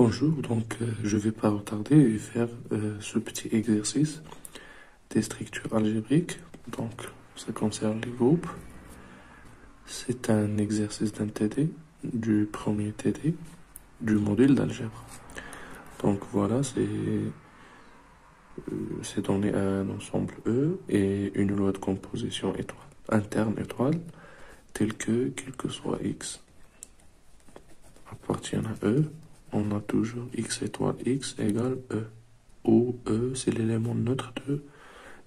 Bonjour, donc je vais pas retarder et faire ce petit exercice des structures algébriques. Donc ça concerne les groupes. C'est un exercice d'un TD, du premier TD, du module d'algèbre. Donc voilà, c'est donné un ensemble E et une loi de composition étoile, interne étoile, telle que, quel que soit X appartient à E, on a toujours X étoile X égale E, où E c'est l'élément neutre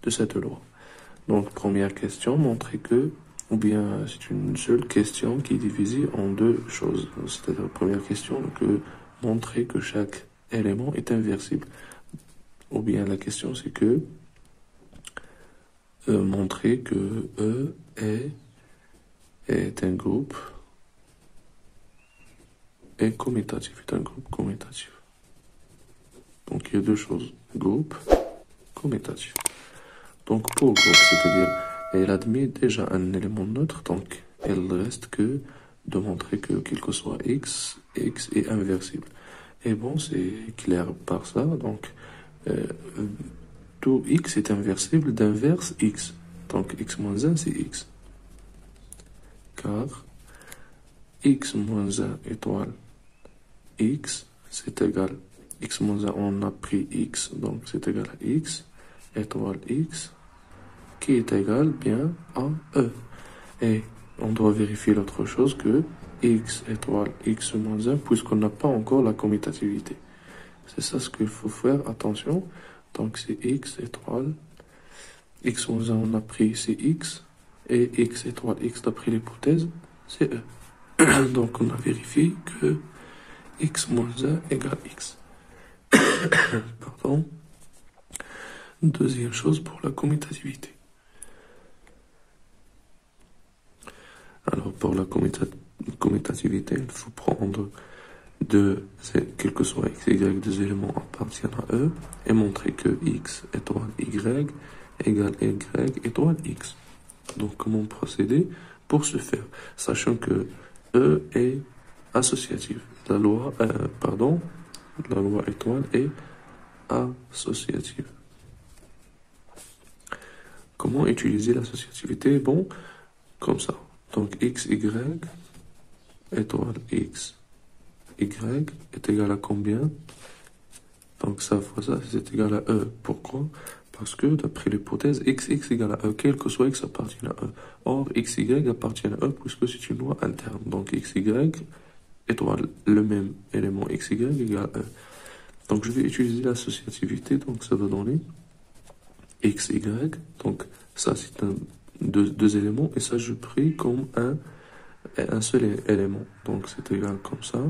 de cette loi. Donc première question, montrer que, ou bien c'est une seule question qui est divisée en deux choses. C'est-à-dire première question, que montrer que chaque élément est inversible. Ou bien la question c'est que montrer que E est un groupe et commutatif, est un groupe commutatif. Donc il y a deux choses, groupe, commutatif. Donc pour groupe, c'est-à-dire elle admet déjà un élément neutre, donc elle reste que de montrer que quel que soit x est inversible. Et bon, c'est clair par ça, donc tout x est inversible d'inverse x. Donc x moins 1 c'est x. Car x moins 1 étoile x, c'est égal. X moins 1, on a pris x, donc c'est égal à x, étoile x, qui est égal bien à E. Et on doit vérifier l'autre chose que x étoile x moins 1, puisqu'on n'a pas encore la commutativité. C'est ça ce qu'il faut faire, attention. Donc c'est x étoile x moins 1, on a pris c'est x, et x étoile x d'après l'hypothèse, c'est E. Donc on a vérifié que x moins 1 égale x. Pardon. Deuxième chose pour la commutativité. Alors pour la commutativité, il faut prendre quel que soit x, y, deux éléments appartiennent à E, et montrer que x étoile y égale y étoile x. Donc comment procéder pour ce faire, sachant que E est associative. La loi étoile est associative. Comment utiliser l'associativité? Bon, comme ça. Donc x, y, étoile x, y est égal à combien? Donc ça fois ça, c'est égal à E. Pourquoi? Parce que d'après l'hypothèse, x égale à E, quel que soit x appartient à E. Or, x, y appartient à E puisque c'est une loi interne. Donc x, y étoile le même élément x, y égale à E. Donc je vais utiliser l'associativité, donc ça va donner x, y. Donc ça c'est deux éléments et ça je prie comme un seul élément. Donc c'est égal comme ça.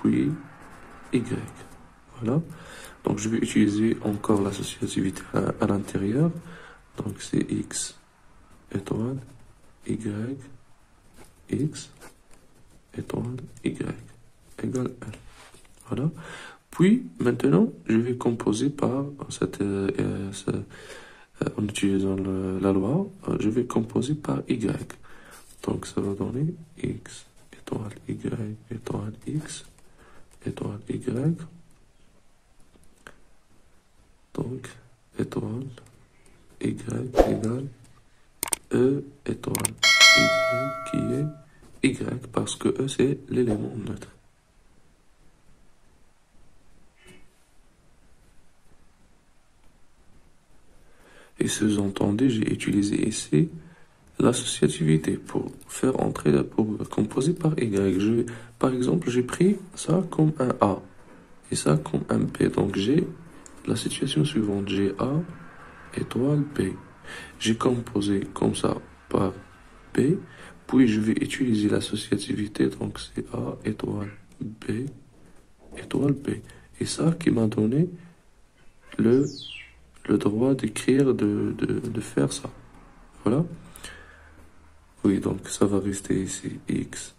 Puis y. Voilà. Donc je vais utiliser encore l'associativité à l'intérieur. Donc c'est x étoile y x étoile y égale L. Voilà. Puis maintenant je vais composer par en utilisant la loi, je vais composer par y. Donc ça va donner x étoile y étoile x étoile y. Donc étoile y égale E étoile y qui est y parce que E c'est l'élément neutre. Et sous-entendu, j'ai utilisé ici l'associativité pour faire entrer, pour composer par Y. Par exemple, j'ai pris ça comme un A et ça comme un B. Donc j'ai la situation suivante, j'ai A étoile B. J'ai composé comme ça par B, puis je vais utiliser l'associativité, donc c'est A étoile B étoile B. Et ça qui m'a donné le droit d'écrire, de faire ça. Voilà. Oui, donc ça va rester ici x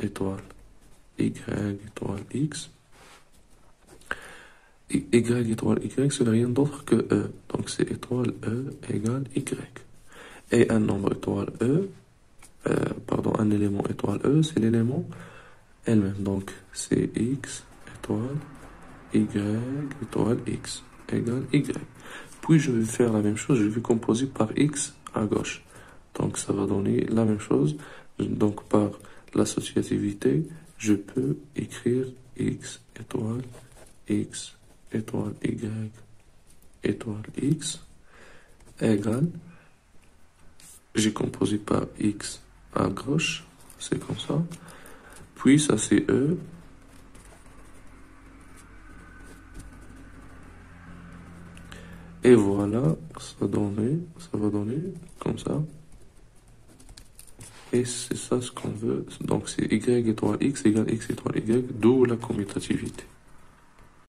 étoile y étoile x. Y étoile y, ce n'est rien d'autre que E. Donc c'est étoile E égale y. Et un nombre étoile E, un élément étoile E, c'est l'élément elle-même. Donc, c'est x étoile y étoile x égale y. Puis, je vais faire la même chose, je vais composer par x à gauche. Donc, ça va donner la même chose. Donc, par l'associativité, je peux écrire x étoile y étoile x égale, j'ai composé par x à gauche, c'est comme ça. Puis, ça c'est e. Et voilà, ça va donner comme ça. Et c'est ça ce qu'on veut. Donc c'est y étoile x égale x étoile y, d'où la commutativité.